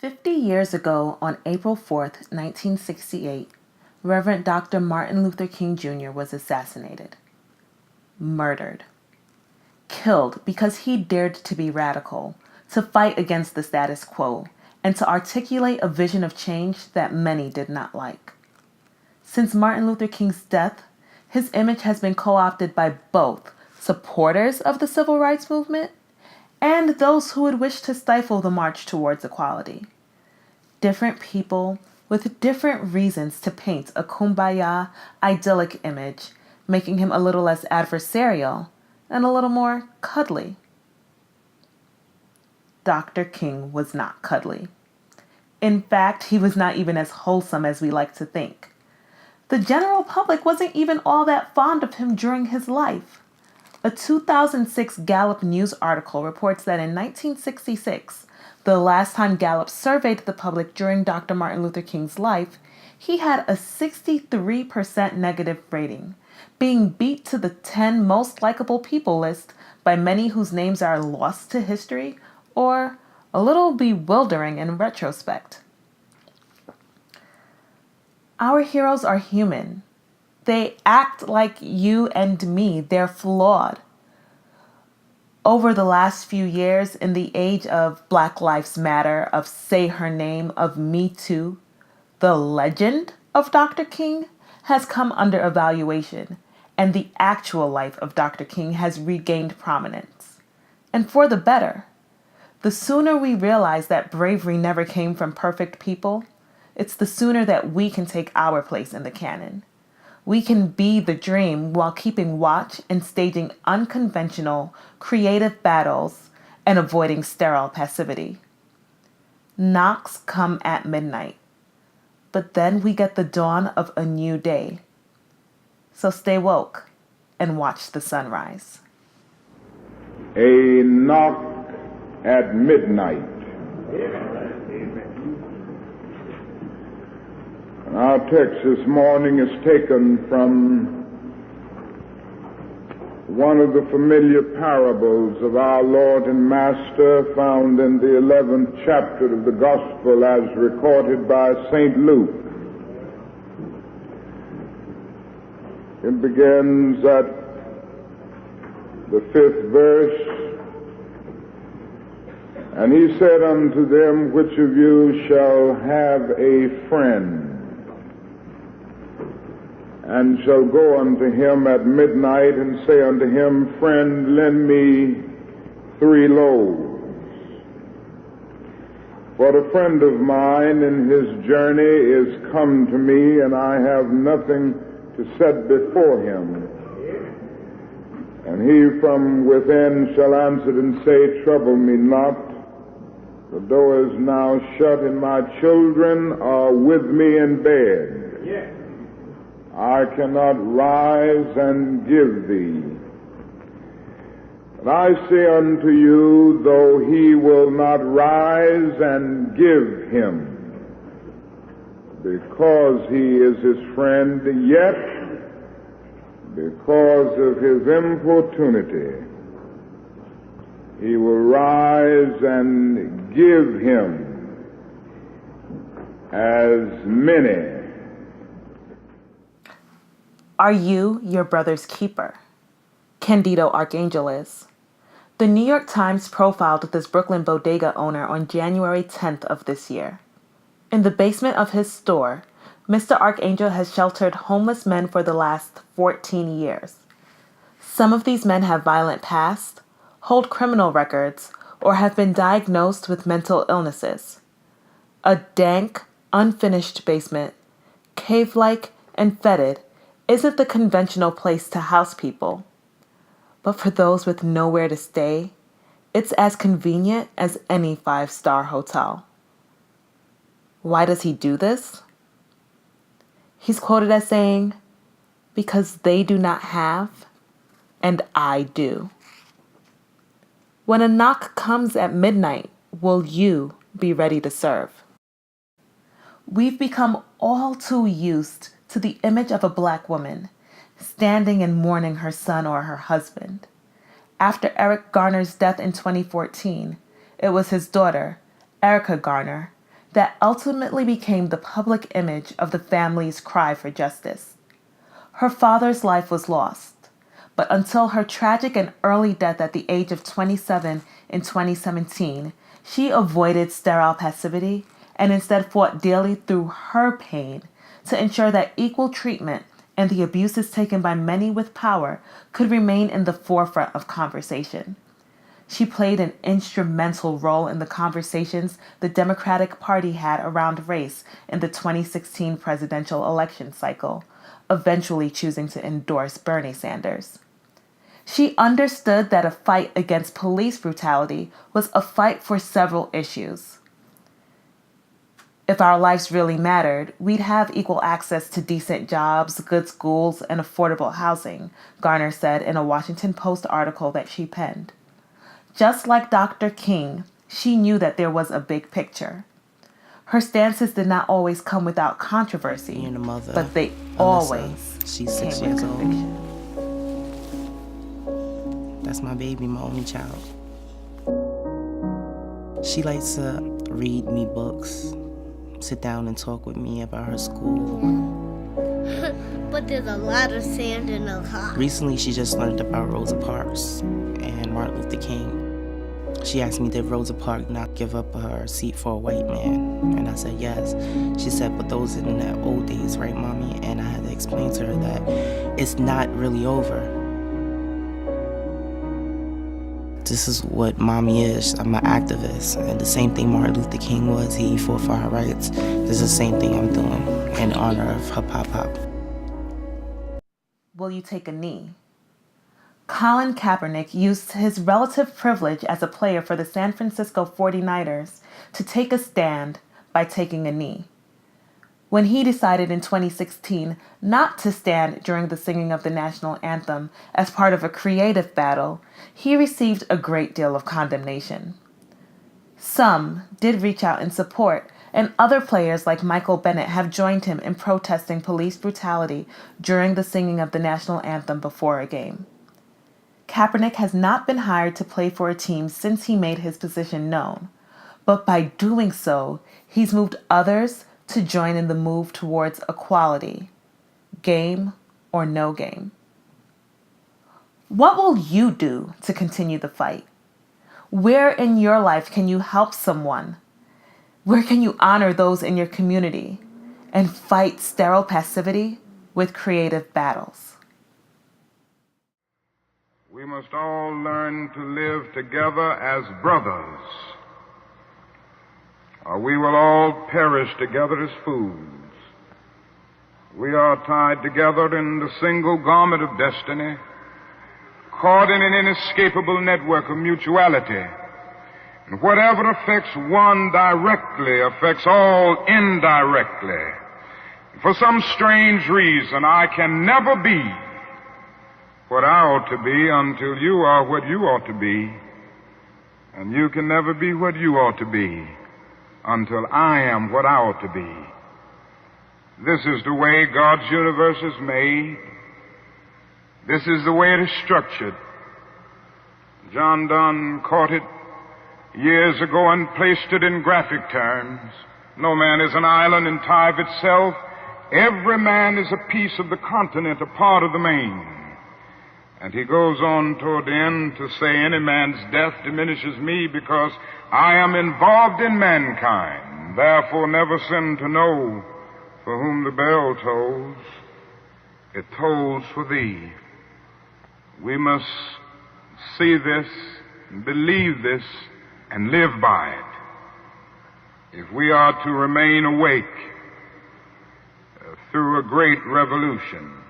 50 years ago, on April 4th, 1968, Reverend Dr. Martin Luther King Jr. was assassinated. Murdered. Killed because he dared to be radical, to fight against the status quo, and to articulate a vision of change that many did not like. Since Martin Luther King's death, his image has been co-opted by both supporters of the civil rights movement and those who would wish to stifle the march towards equality. Different people with different reasons to paint a kumbaya, idyllic image, making him a little less adversarial and a little more cuddly. Dr. King was not cuddly. In fact, he was not even as wholesome as we like to think. The general public wasn't even all that fond of him during his life. A 2006 Gallup News article reports that in 1966, the last time Gallup surveyed the public during Dr. Martin Luther King's life, he had a 63% negative rating, being beat to the 10 most likable people list by many whose names are lost to history or a little bewildering in retrospect. Our heroes are human. They act like you and me. They're flawed. Over the last few years, in the age of Black Lives Matter, of Say Her Name, of Me Too, the legend of Dr. King has come under evaluation, and the actual life of Dr. King has regained prominence. And for the better. The sooner we realize that bravery never came from perfect people, it's the sooner that we can take our place in the canon. We can be the dream while keeping watch and staging unconventional, creative battles and avoiding sterile passivity. Knocks come at midnight, but then we get the dawn of a new day. So stay woke and watch the sunrise. A knock at midnight. Our text this morning is taken from one of the familiar parables of our Lord and Master found in the 11th chapter of the Gospel as recorded by St. Luke. It begins at the 5th verse. And he said unto them, which of you shall have a friend, and shall go unto him at midnight, and say unto him, friend, lend me 3 loaves. For a friend of mine in his journey is come to me, and I have nothing to set before him. And he from within shall answer and say, trouble me not, the door is now shut, and my children are with me in bed. Yes. I cannot rise and give thee. But I say unto you, though he will not rise and give him, because he is his friend, yet because of his importunity, he will rise and give him as many. Are you your brother's keeper? Candido Archangel is. The New York Times profiled this Brooklyn bodega owner on January 10th of this year. In the basement of his store, Mr. Archangel has sheltered homeless men for the last 14 years. Some of these men have violent pasts, hold criminal records, or have been diagnosed with mental illnesses. A dank, unfinished basement, cave-like and fetid, isn't the conventional place to house people. But for those with nowhere to stay, it's as convenient as any 5-star hotel. Why does he do this? He's quoted as saying, because they do not have, and I do. When a knock comes at midnight, will you be ready to serve? We've become all too used to the image of a Black woman standing and mourning her son or her husband. After Eric Garner's death in 2014, it was his daughter, Erica Garner, that ultimately became the public image of the family's cry for justice. Her father's life was lost, but until her tragic and early death at the age of 27 in 2017, she avoided sterile passivity and instead fought daily through her pain to ensure that equal treatment and the abuses taken by many with power could remain in the forefront of conversation. She played an instrumental role in the conversations the Democratic Party had around race in the 2016 presidential election cycle, eventually choosing to endorse Bernie Sanders. She understood that a fight against police brutality was a fight for several issues. If our lives really mattered, we'd have equal access to decent jobs, good schools, and affordable housing, Garner said in a Washington Post article that she penned. Just like Dr. King, she knew that there was a big picture. Her stances did not always come without controversy, Being a mother, but they Alyssa, always she's 6 came with years old. conviction. That's my baby, my only child. She likes to read me books, sit down and talk with me about her school. But there's a lot of sand in the car. Recently, she just learned about Rosa Parks and Martin Luther King. She asked me, did Rosa Parks not give up her seat for a white man? And I said, yes. She said, but those in the old days, right, Mommy? And I had to explain to her that it's not really over. This is what Mommy is. I'm an activist. And the same thing Martin Luther King was, he fought for her rights. This is the same thing I'm doing in honor of her pop-pop. Will you take a knee? Colin Kaepernick used his relative privilege as a player for the San Francisco 49ers to take a stand by taking a knee. When he decided in 2016 not to stand during the singing of the national anthem as part of a creative battle, he received a great deal of condemnation. Some did reach out in support, and other players like Michael Bennett have joined him in protesting police brutality during the singing of the national anthem before a game. Kaepernick has not been hired to play for a team since he made his position known, but by doing so, he's moved others to join in the move towards equality, game or no game. What will you do to continue the fight? Where in your life can you help someone? Where can you honor those in your community and fight sterile passivity with creative battles? We must all learn to live together as brothers, or we will all perish together as fools. We are tied together in the single garment of destiny, caught in an inescapable network of mutuality. And whatever affects one directly affects all indirectly. For some strange reason, I can never be what I ought to be until you are what you ought to be. And you can never be what you ought to be until I am what I ought to be. This is the way God's universe is made. This is the way it is structured. John Donne caught it years ago and placed it in graphic terms. No man is an island in tie of itself. Every man is a piece of the continent, a part of the main. And he goes on toward the end to say, any man's death diminishes me because I am involved in mankind. Therefore never sin to know for whom the bell tolls. It tolls for thee. We must see this, believe this, and live by it. If we are to remain awake through a great revolution,